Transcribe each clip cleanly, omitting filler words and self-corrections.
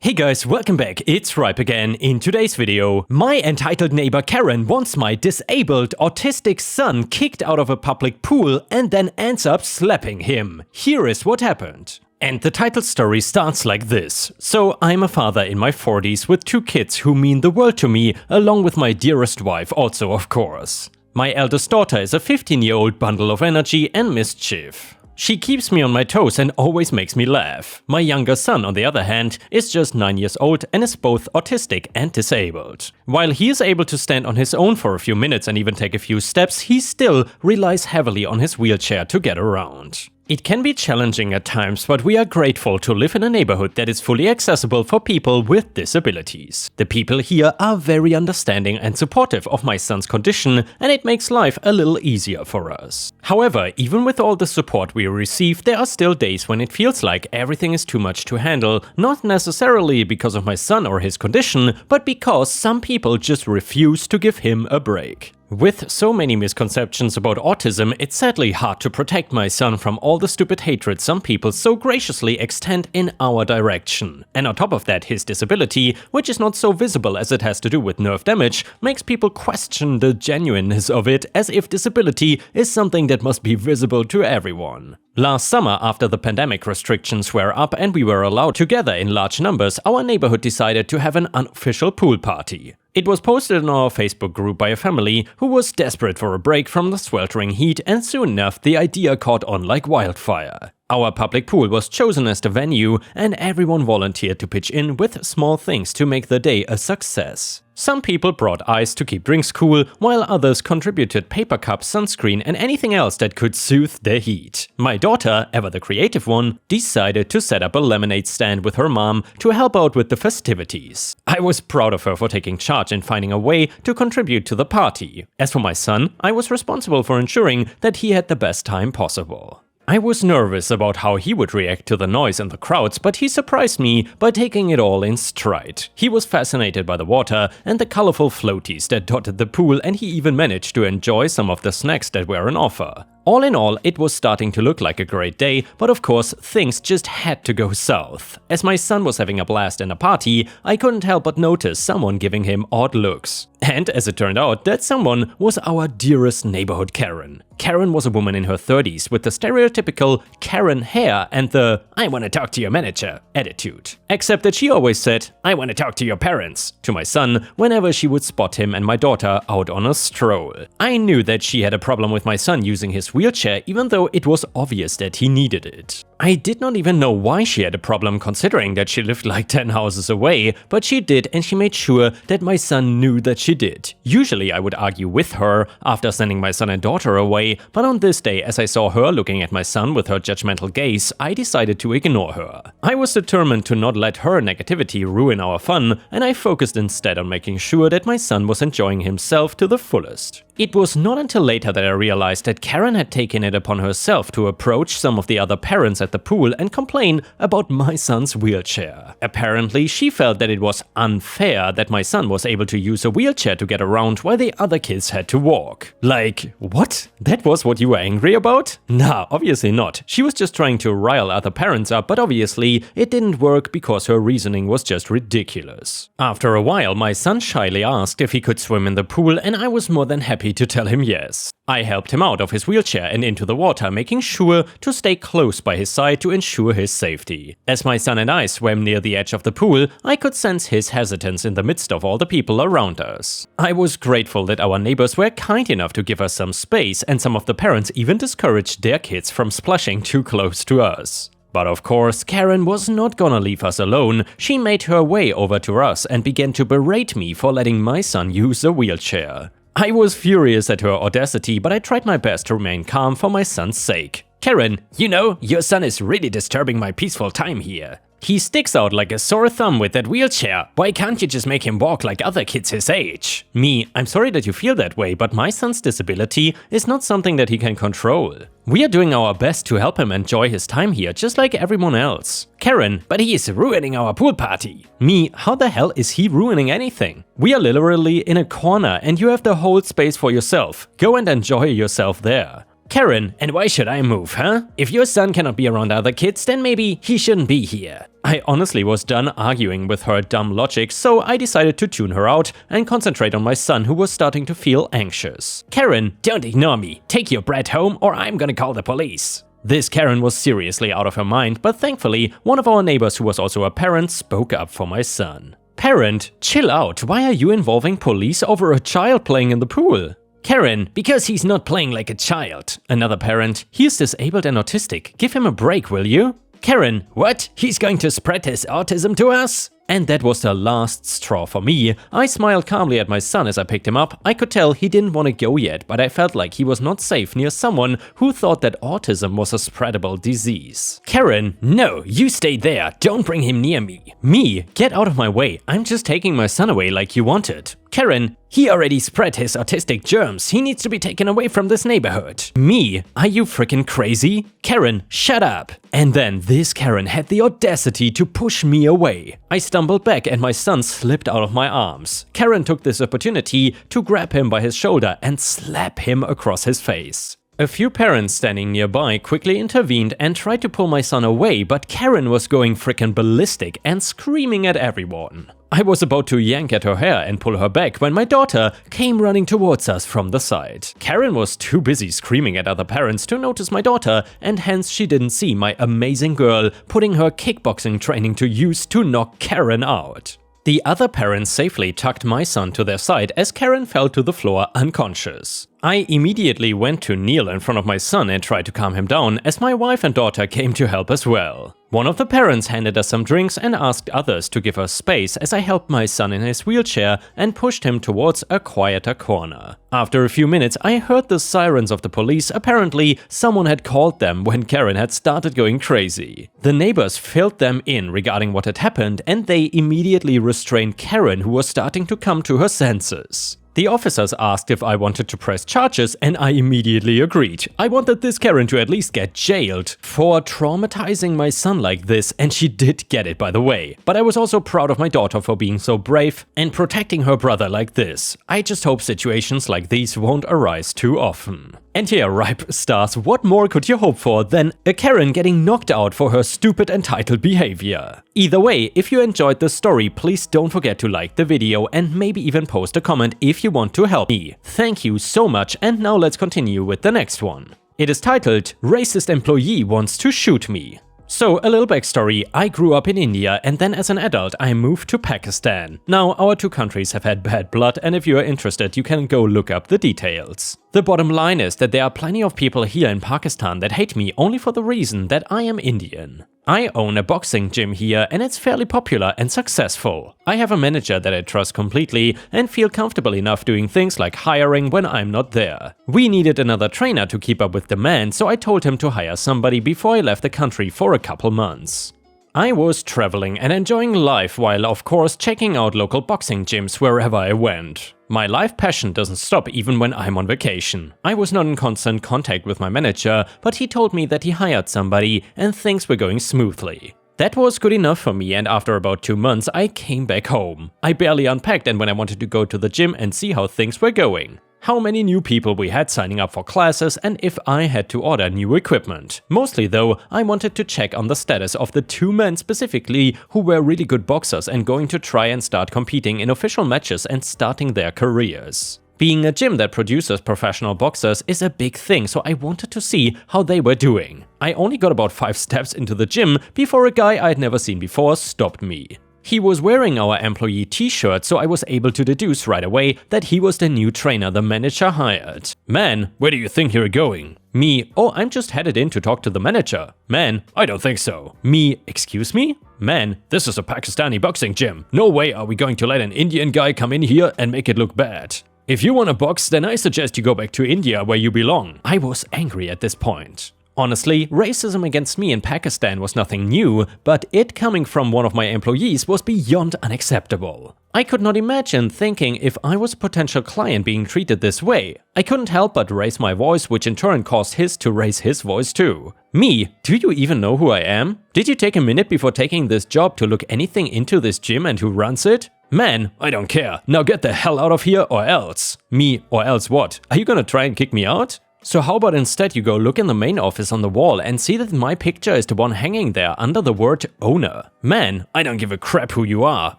Hey guys, welcome back, it's Ripe again. In today's video, my entitled neighbor Karen wants my disabled autistic son kicked out of a public pool and then ends up slapping him. Here is what happened. And the title story starts like this. So I'm a father in my 40s with two kids who mean the world to me, along with my dearest wife also, of course. My eldest daughter is a 15-year-old bundle of energy and mischief. She keeps me on my toes and always makes me laugh. My younger son, on the other hand, is just 9 years old and is both autistic and disabled. While he is able to stand on his own for a few minutes and even take a few steps, he still relies heavily on his wheelchair to get around. It can be challenging at times, but we are grateful to live in a neighborhood that is fully accessible for people with disabilities. The people here are very understanding and supportive of my son's condition, and it makes life a little easier for us. However, even with all the support we receive, there are still days when it feels like everything is too much to handle, not necessarily because of my son or his condition, but because some people just refuse to give him a break. With so many misconceptions about autism, it's sadly hard to protect my son from all the stupid hatred some people so graciously extend in our direction. And on top of that, his disability, which is not so visible as it has to do with nerve damage, makes people question the genuineness of it, as if disability is something that must be visible to everyone. Last summer, after the pandemic restrictions were up and we were allowed to gather in large numbers, our neighborhood decided to have an unofficial pool party. It was posted in our Facebook group by a family who was desperate for a break from the sweltering heat, and soon enough the idea caught on like wildfire. Our public pool was chosen as the venue, and everyone volunteered to pitch in with small things to make the day a success. Some people brought ice to keep drinks cool, while others contributed paper cups, sunscreen and anything else that could soothe the heat. My daughter, ever the creative one, decided to set up a lemonade stand with her mom to help out with the festivities. I was proud of her for taking charge and finding a way to contribute to the party. As for my son, I was responsible for ensuring that he had the best time possible. I was nervous about how he would react to the noise and the crowds, but he surprised me by taking it all in stride. He was fascinated by the water and the colorful floaties that dotted the pool, and he even managed to enjoy some of the snacks that were on offer. All in all, it was starting to look like a great day, but of course, things just had to go south. As my son was having a blast in a party, I couldn't help but notice someone giving him odd looks. And as it turned out, that someone was our dearest neighborhood Karen. Karen was a woman in her 30s with the stereotypical Karen hair and the "I want to talk to your manager" attitude. Except that she always said, "I want to talk to your parents" to my son whenever she would spot him and my daughter out on a stroll. I knew that she had a problem with my son using his wheelchair, even though it was obvious that he needed it. I did not even know why she had a problem, considering that she lived like 10 houses away, but she did, and she made sure that my son knew that she did. Usually I would argue with her after sending my son and daughter away, but on this day, as I saw her looking at my son with her judgmental gaze, I decided to ignore her. I was determined to not let her negativity ruin our fun, and I focused instead on making sure that my son was enjoying himself to the fullest. It was not until later that I realized that Karen had taken it upon herself to approach some of the other parents at the pool and complain about my son's wheelchair. Apparently, she felt that it was unfair that my son was able to use a wheelchair to get around while the other kids had to walk. Like, what? That was what you were angry about? Nah, obviously not. She was just trying to rile other parents up, but obviously it didn't work because her reasoning was just ridiculous. After a while, my son shyly asked if he could swim in the pool, and I was more than happy to tell him yes. I helped him out of his wheelchair and into the water, making sure to stay close by his side to ensure his safety. As my son and I swam near the edge of the pool, I could sense his hesitance in the midst of all the people around us. I was grateful that our neighbors were kind enough to give us some space, and some of the parents even discouraged their kids from splashing too close to us. But of course, Karen was not gonna leave us alone. She made her way over to us and began to berate me for letting my son use a wheelchair. I was furious at her audacity, but I tried my best to remain calm for my son's sake. "Karen, you know, your son is really disturbing my peaceful time here. He sticks out like a sore thumb with that wheelchair. Why can't you just make him walk like other kids his age?" Me, I'm sorry that you feel that way, but my son's disability is not something that he can control. We are doing our best to help him enjoy his time here, just like everyone else. Karen, but he is ruining our pool party. Me, how the hell is he ruining anything? We are literally in a corner and you have the whole space for yourself. Go and enjoy yourself there. Karen, and why should I move, huh? If your son cannot be around other kids, then maybe he shouldn't be here. I honestly was done arguing with her dumb logic, so I decided to tune her out and concentrate on my son, who was starting to feel anxious. Karen, don't ignore me. Take your brat home or I'm gonna call the police. This Karen was seriously out of her mind, but thankfully, one of our neighbors who was also a parent spoke up for my son. Parent, chill out. Why are you involving police over a child playing in the pool? Karen, because he's not playing like a child. Another parent, he is disabled and autistic. Give him a break, will you? Karen, what? He's going to spread his autism to us? And that was the last straw for me. I smiled calmly at my son as I picked him up. I could tell he didn't want to go yet, but I felt like he was not safe near someone who thought that autism was a spreadable disease. Karen, no, you stay there. Don't bring him near me. Me, get out of my way. I'm just taking my son away like you wanted. Karen, he already spread his autistic germs. He needs to be taken away from this neighborhood. Me, are you freaking crazy? Karen, shut up. And then this Karen had the audacity to push me away. I stumbled back and my son slipped out of my arms. Karen took this opportunity to grab him by his shoulder and slap him across his face. A few parents standing nearby quickly intervened and tried to pull my son away, but Karen was going frickin' ballistic and screaming at everyone. I was about to yank at her hair and pull her back when my daughter came running towards us from the side. Karen was too busy screaming at other parents to notice my daughter, and hence she didn't see my amazing girl putting her kickboxing training to use to knock Karen out. The other parents safely tucked my son to their side as Karen fell to the floor unconscious. I immediately went to kneel in front of my son and tried to calm him down, as my wife and daughter came to help as well. One of the parents handed us some drinks and asked others to give us space as I helped my son in his wheelchair and pushed him towards a quieter corner. After a few minutes, I heard the sirens of the police. Apparently, someone had called them when Karen had started going crazy. The neighbors filled them in regarding what had happened, and they immediately restrained Karen, who was starting to come to her senses. The officers asked if I wanted to press charges, and I immediately agreed. I wanted this Karen to at least get jailed for traumatizing my son like this, and she did get it, by the way. But I was also proud of my daughter for being so brave and protecting her brother like this. I just hope situations like these won't arise too often. And here, Ripe Stars, what more could you hope for than a Karen getting knocked out for her stupid entitled behavior? Either way, if you enjoyed this story, please don't forget to like the video and maybe even post a comment if you want to help me. Thank you so much, and now let's continue with the next one. It is titled, Racist Employee Wants to Shoot Me. So, a little backstory, I grew up in India and then as an adult I moved to Pakistan. Now, our two countries have had bad blood, and if you are interested you can go look up the details. The bottom line is that there are plenty of people here in Pakistan that hate me only for the reason that I am Indian. I own a boxing gym here and it's fairly popular and successful. I have a manager that I trust completely and feel comfortable enough doing things like hiring when I'm not there. We needed another trainer to keep up with demand, so I told him to hire somebody before I left the country for a couple months. I was traveling and enjoying life while of course checking out local boxing gyms wherever I went. My life passion doesn't stop even when I'm on vacation. I was not in constant contact with my manager, but he told me that he hired somebody and things were going smoothly. That was good enough for me, and after about 2 months I came back home. I barely unpacked and when I wanted to go to the gym and see how things were going. How many new people we had signing up for classes and if I had to order new equipment. Mostly though, I wanted to check on the status of the 2 men specifically who were really good boxers and going to try and start competing in official matches and starting their careers. Being a gym that produces professional boxers is a big thing, so I wanted to see how they were doing. I only got about 5 steps into the gym before a guy I'd never seen before stopped me. He was wearing our employee t-shirt, so I was able to deduce right away that he was the new trainer the manager hired. Man, where do you think you're going? Me, oh, I'm just headed in to talk to the manager. Man, I don't think so. Me, excuse me? Man, this is a Pakistani boxing gym. No way are we going to let an Indian guy come in here and make it look bad. If you want to box, then I suggest you go back to India where you belong. I was angry at this point. Honestly, racism against me in Pakistan was nothing new, but it coming from one of my employees was beyond unacceptable. I could not imagine thinking if I was a potential client being treated this way. I couldn't help but raise my voice, which in turn caused his to raise his voice too. Me, do you even know who I am? Did you take a minute before taking this job to look anything into this gym and who runs it? Man, I don't care. Now get the hell out of here or else. Me, or else what? Are you gonna try and kick me out? So how about instead you go look in the main office on the wall and see that my picture is the one hanging there under the word owner. Man, I don't give a crap who you are.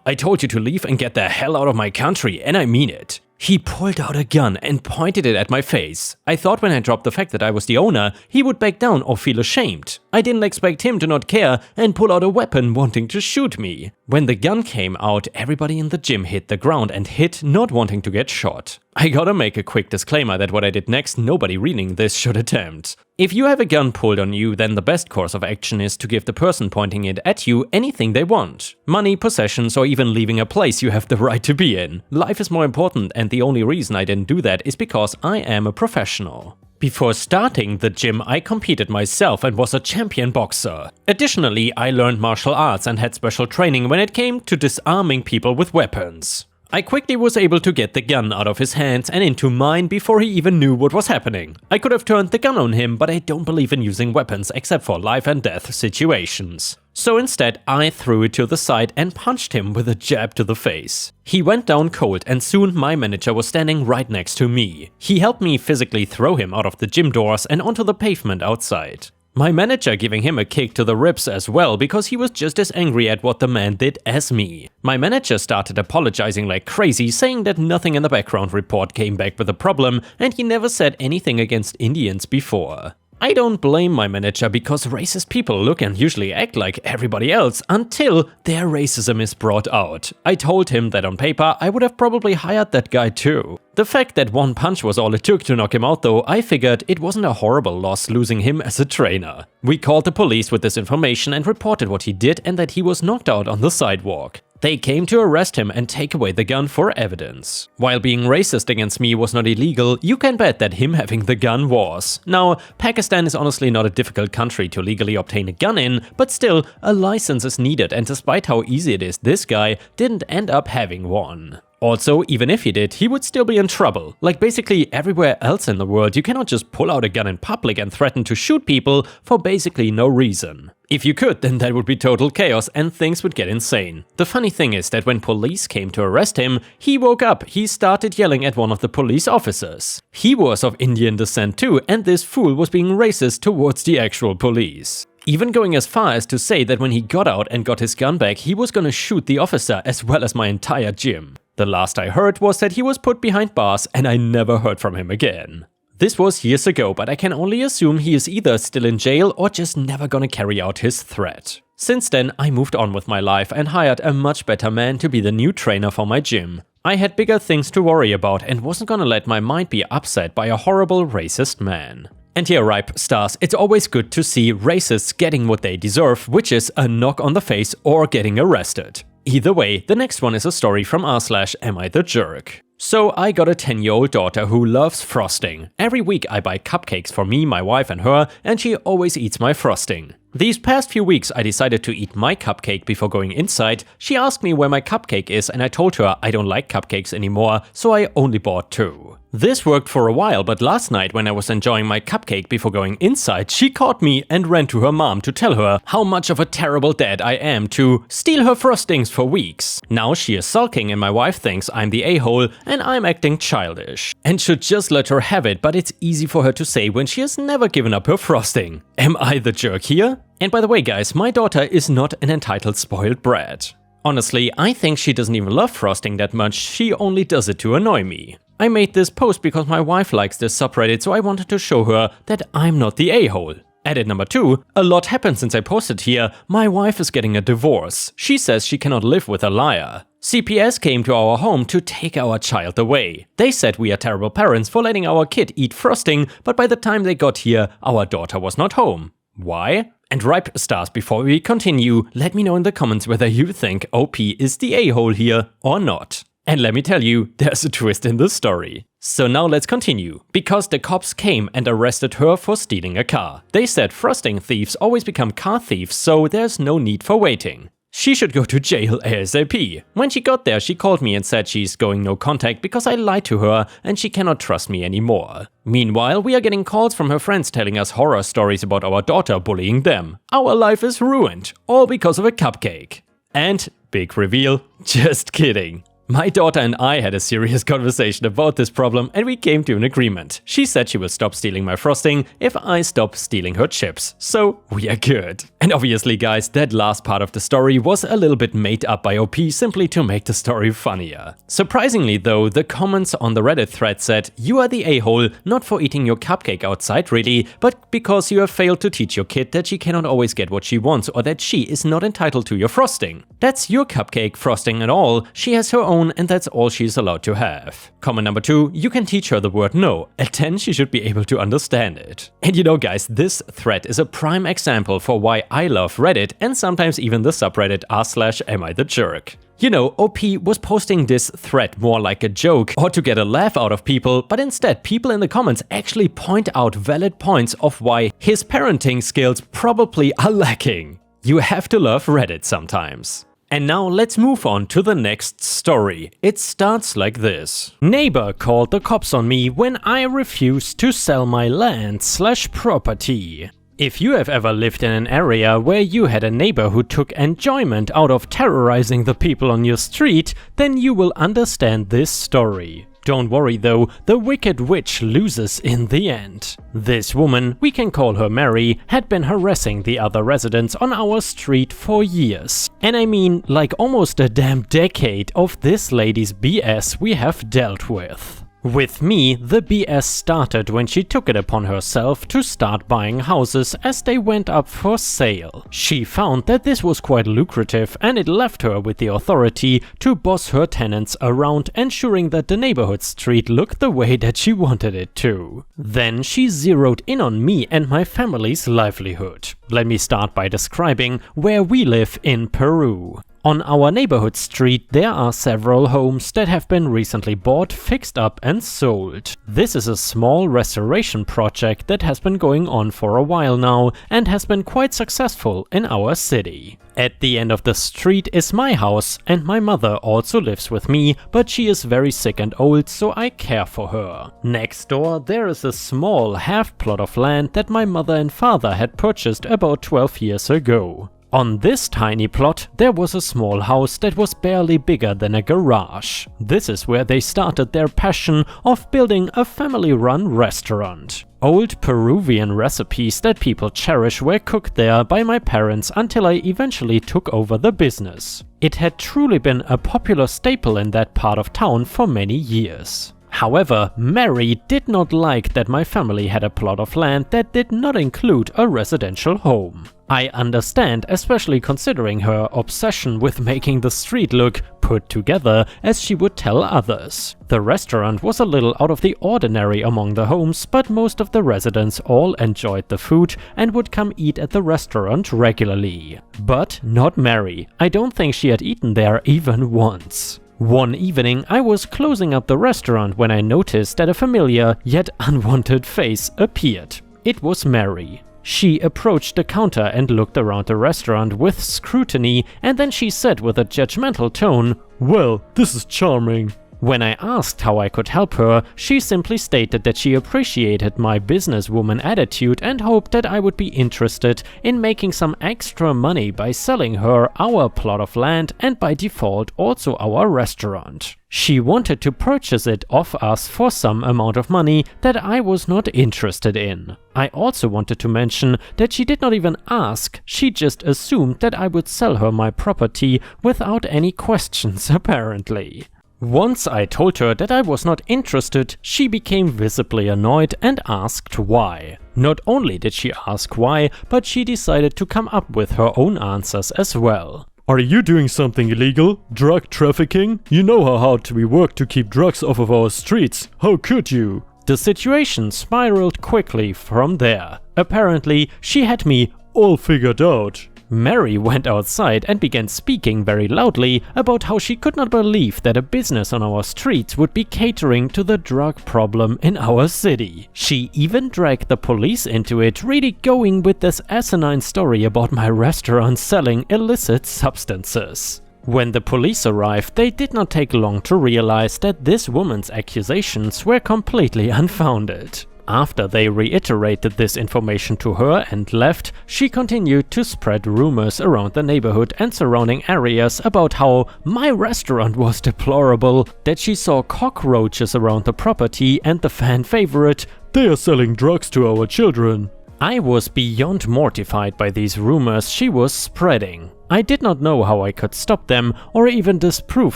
I told you to leave and get the hell out of my country, and I mean it. He pulled out a gun and pointed it at my face. I thought when I dropped the fact that I was the owner, he would back down or feel ashamed. I didn't expect him to not care and pull out a weapon wanting to shoot me. When the gun came out, everybody in the gym hit the ground and hid, not wanting to get shot. I gotta make a quick disclaimer that what I did next, nobody reading this should attempt. If you have a gun pulled on you, then the best course of action is to give the person pointing it at you anything they want. Money, possessions, or even leaving a place you have the right to be in. Life is more important, and the only reason I didn't do that is because I am a professional. Before starting the gym, I competed myself and was a champion boxer. Additionally, I learned martial arts and had special training when it came to disarming people with weapons. I quickly was able to get the gun out of his hands and into mine before he even knew what was happening. I could have turned the gun on him, but I don't believe in using weapons except for life and death situations. So instead, I threw it to the side and punched him with a jab to the face. He went down cold, and soon my manager was standing right next to me. He helped me physically throw him out of the gym doors and onto the pavement outside. My manager giving him a kick to the ribs as well, because he was just as angry at what the man did as me. My manager started apologizing like crazy, saying that nothing in the background report came back with a problem and he never said anything against Indians before. I don't blame my manager, because racist people look and usually act like everybody else until their racism is brought out. I told him that on paper I would have probably hired that guy too. The fact that one punch was all it took to knock him out though, I figured it wasn't a horrible loss losing him as a trainer. We called the police with this information and reported what he did and that he was knocked out on the sidewalk. They came to arrest him and take away the gun for evidence. While being racist against me was not illegal, you can bet that him having the gun was. Now, Pakistan is honestly not a difficult country to legally obtain a gun in, but still, a license is needed, and despite how easy it is, this guy didn't end up having one. Also, even if he did, he would still be in trouble. Like basically everywhere else in the world, you cannot just pull out a gun in public and threaten to shoot people for basically no reason. If you could, then that would be total chaos and things would get insane. The funny thing is that when police came to arrest him, he woke up, he started yelling at one of the police officers. He was of Indian descent too, and this fool was being racist towards the actual police. Even going as far as to say that when he got out and got his gun back, he was gonna shoot the officer as well as my entire gym. The last I heard was that he was put behind bars and I never heard from him again. This was years ago, but I can only assume he is either still in jail or just never gonna carry out his threat. Since then, I moved on with my life and hired a much better man to be the new trainer for my gym. I had bigger things to worry about and wasn't gonna let my mind be upset by a horrible racist man. And here, Ripe Stars, it's always good to see racists getting what they deserve, which is a knock on the face or getting arrested. Either way, the next one is a story from r/Am I the Jerk. So I got a 10-year-old daughter who loves frosting. Every week I buy cupcakes for me, my wife and her, and she always eats my frosting. These past few weeks I decided to eat my cupcake before going inside. She asked me where my cupcake is and I told her I don't like cupcakes anymore, so I only bought 2. This worked for a while, but last night when I was enjoying my cupcake before going inside, she caught me and ran to her mom to tell her how much of a terrible dad I am to steal her frostings for weeks. Now she is sulking and my wife thinks I'm the a-hole and I'm acting childish. And should just let her have it, but it's easy for her to say when she has never given up her frosting. Am I the jerk here? And by the way guys, my daughter is not an entitled spoiled brat. Honestly, I think she doesn't even love frosting that much, she only does it to annoy me. I made this post because my wife likes this subreddit, so I wanted to show her that I'm not the a-hole. Edit number 2, a lot happened since I posted here. My wife is getting a divorce. She says she cannot live with a liar. CPS came to our home to take our child away. They said we are terrible parents for letting our kid eat frosting, but by the time they got here, our daughter was not home. Why? And Ripe Stars, before we continue, let me know in the comments whether you think OP is the a-hole here or not. And let me tell you, there's a twist in the story. So now let's continue. Because the cops came and arrested her for stealing a car. They said frosting thieves always become car thieves, so there's no need for waiting. She should go to jail ASAP. When she got there, she called me and said she's going no contact because I lied to her and she cannot trust me anymore. Meanwhile, we are getting calls from her friends telling us horror stories about our daughter bullying them. Our life is ruined, all because of a cupcake. And, big reveal, just kidding. My daughter and I had a serious conversation about this problem and we came to an agreement. She said she will stop stealing my frosting if I stop stealing her chips. So we are good. And obviously guys, that last part of the story was a little bit made up by OP simply to make the story funnier. Surprisingly though, the comments on the Reddit thread said, "You are the a-hole, not for eating your cupcake outside really, but because you have failed to teach your kid that she cannot always get what she wants or that she is not entitled to your frosting. That's your cupcake frosting and all, she has her own and that's all she's allowed to have." Comment number 2, you can teach her the word no. At 10 she should be able to understand it. And you know guys, this thread is a prime example for why I love Reddit and sometimes even the subreddit r/amIthejerk. You know, OP was posting this thread more like a joke or to get a laugh out of people, but instead people in the comments actually point out valid points of why his parenting skills probably are lacking. You have to love Reddit sometimes. And now let's move on to the next story. It starts like this. Neighbor called the cops on me when I refused to sell my land/property. If you have ever lived in an area where you had a neighbor who took enjoyment out of terrorizing the people on your street, then you will understand this story. Don't worry though, the wicked witch loses in the end. This woman, we can call her Mary, had been harassing the other residents on our street for years. And I mean, like almost a damn decade of this lady's BS we have dealt with. With me, the BS started when she took it upon herself to start buying houses as they went up for sale. She found that this was quite lucrative and it left her with the authority to boss her tenants around, ensuring that the neighborhood street looked the way that she wanted it to. Then she zeroed in on me and my family's livelihood. Let me start by describing where we live in Peru. On our neighborhood street there are several homes that have been recently bought, fixed up and sold. This is a small restoration project that has been going on for a while now and has been quite successful in our city. At the end of the street is my house and my mother also lives with me, but she is very sick and old, so I care for her. Next door there is a small half plot of land that my mother and father had purchased about 12 years ago. On this tiny plot there was a small house that was barely bigger than a garage. This is where they started their passion of building a family-run restaurant. Old Peruvian recipes that people cherish were cooked there by my parents until I eventually took over the business. It had truly been a popular staple in that part of town for many years. However, Mary did not like that my family had a plot of land that did not include a residential home. I understand, especially considering her obsession with making the street look put together, as she would tell others. The restaurant was a little out of the ordinary among the homes, but most of the residents all enjoyed the food and would come eat at the restaurant regularly. But not Mary. I don't think she had eaten there even once. One evening I was closing up the restaurant when I noticed that a familiar yet unwanted face appeared. It was Mary. She approached the counter and looked around the restaurant with scrutiny, and then she said with a judgmental tone, "Well, this is charming." When I asked how I could help her, she simply stated that she appreciated my businesswoman attitude and hoped that I would be interested in making some extra money by selling her our plot of land and by default also our restaurant. She wanted to purchase it off us for some amount of money that I was not interested in. I also wanted to mention that she did not even ask, she just assumed that I would sell her my property without any questions apparently. Once I told her that I was not interested, she became visibly annoyed and asked why. Not only did she ask why, but she decided to come up with her own answers as well. Are you doing something illegal? Drug trafficking? You know how hard we work to keep drugs off of our streets. How could you? The situation spiraled quickly from there. Apparently, she had me all figured out. Mary went outside and began speaking very loudly about how she could not believe that a business on our streets would be catering to the drug problem in our city. She even dragged the police into it, really going with this asinine story about my restaurant selling illicit substances. When the police arrived, they did not take long to realize that this woman's accusations were completely unfounded. After they reiterated this information to her and left, she continued to spread rumors around the neighborhood and surrounding areas about how my restaurant was deplorable, that she saw cockroaches around the property, and the fan favorite, "They are selling drugs to our children." I was beyond mortified by these rumors she was spreading. I did not know how I could stop them or even disprove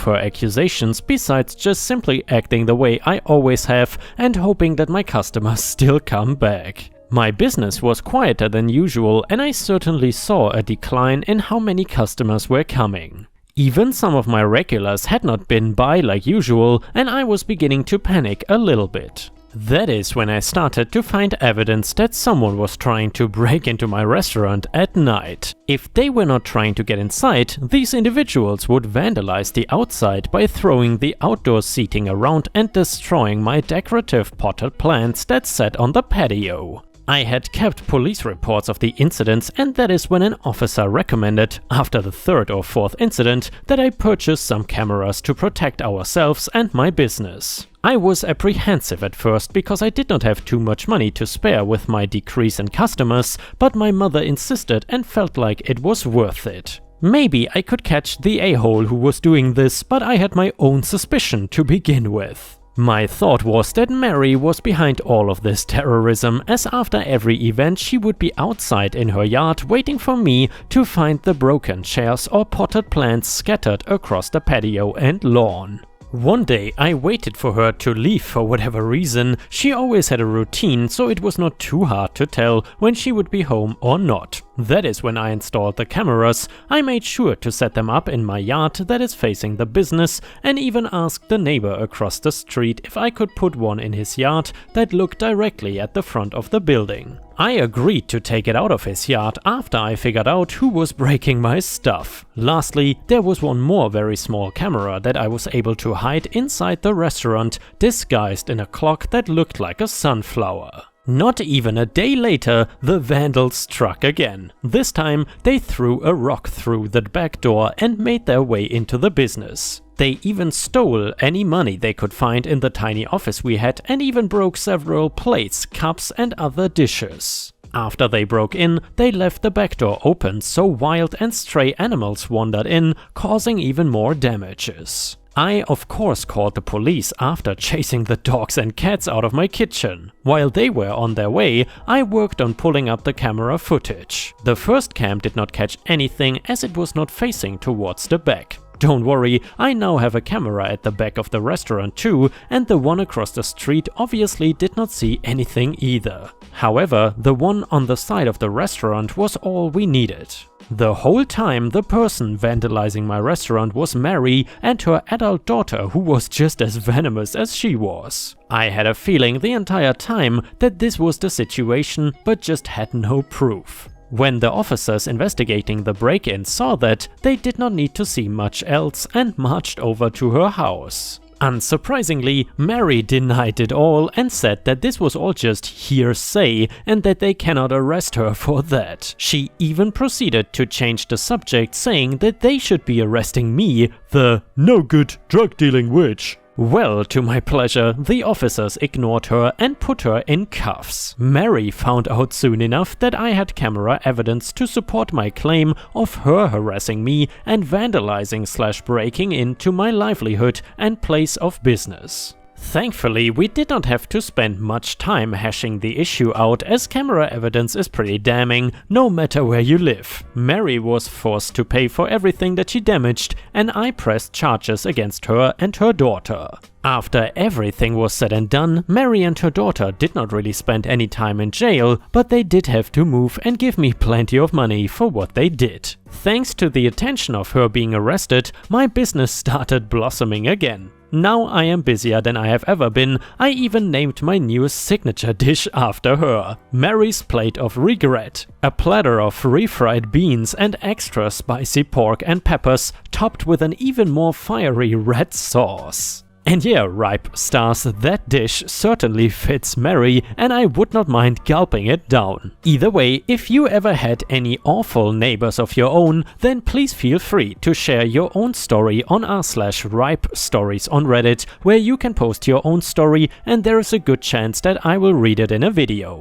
her accusations besides just simply acting the way I always have and hoping that my customers still come back. My business was quieter than usual and I certainly saw a decline in how many customers were coming. Even some of my regulars had not been by like usual and I was beginning to panic a little bit. That is when I started to find evidence that someone was trying to break into my restaurant at night. If they were not trying to get inside, these individuals would vandalize the outside by throwing the outdoor seating around and destroying my decorative potted plants that sat on the patio. I had kept police reports of the incidents, and that is when an officer recommended, after the third or fourth incident, that I purchase some cameras to protect ourselves and my business. I was apprehensive at first because I did not have too much money to spare with my decrease in customers, but my mother insisted and felt like it was worth it. Maybe I could catch the a-hole who was doing this, but I had my own suspicion to begin with. My thought was that Mary was behind all of this terrorism, as after every event she would be outside in her yard waiting for me to find the broken chairs or potted plants scattered across the patio and lawn. One day I waited for her to leave for whatever reason. She always had a routine, so it was not too hard to tell when she would be home or not. That is when I installed the cameras. I made sure to set them up in my yard that is facing the business and even asked the neighbor across the street if I could put one in his yard that looked directly at the front of the building. I agreed to take it out of his yard after I figured out who was breaking my stuff. Lastly, there was one more very small camera that I was able to hide inside the restaurant, disguised in a clock that looked like a sunflower. Not even a day later, the vandals struck again. This time, they threw a rock through the back door and made their way into the business. They even stole any money they could find in the tiny office we had and even broke several plates, cups and other dishes. After they broke in, they left the back door open so wild and stray animals wandered in, causing even more damages. I of course called the police after chasing the dogs and cats out of my kitchen. While they were on their way, I worked on pulling up the camera footage. The first cam did not catch anything as it was not facing towards the back. Don't worry, I now have a camera at the back of the restaurant too, and the one across the street obviously did not see anything either. However, the one on the side of the restaurant was all we needed. The whole time, the person vandalizing my restaurant was Mary and her adult daughter, who was just as venomous as she was. I had a feeling the entire time that this was the situation, but just had no proof. When the officers investigating the break-in saw that, they did not need to see much else and marched over to her house. Unsurprisingly, Mary denied it all and said that this was all just hearsay and that they cannot arrest her for that. She even proceeded to change the subject, saying that they should be arresting me, the no-good drug-dealing witch. Well, to my pleasure, the officers ignored her and put her in cuffs. Mary found out soon enough that I had camera evidence to support my claim of her harassing me and vandalizing/breaking into my livelihood and place of business. Thankfully, we did not have to spend much time hashing the issue out, as camera evidence is pretty damning, no matter where you live. Mary was forced to pay for everything that she damaged, and I pressed charges against her and her daughter. After everything was said and done, Mary and her daughter did not really spend any time in jail, but they did have to move and give me plenty of money for what they did. Thanks to the attention of her being arrested, my business started blossoming again. Now I am busier than I have ever been. I even named my newest signature dish after her. Mary's Plate of Regret. A platter of refried beans and extra spicy pork and peppers, topped with an even more fiery red sauce. And yeah, Ripe stars, that dish certainly fits Mary, and I would not mind gulping it down. Either way, if you ever had any awful neighbors of your own, then please feel free to share your own story on r/Ripe Stories on Reddit, where you can post your own story and there is a good chance that I will read it in a video.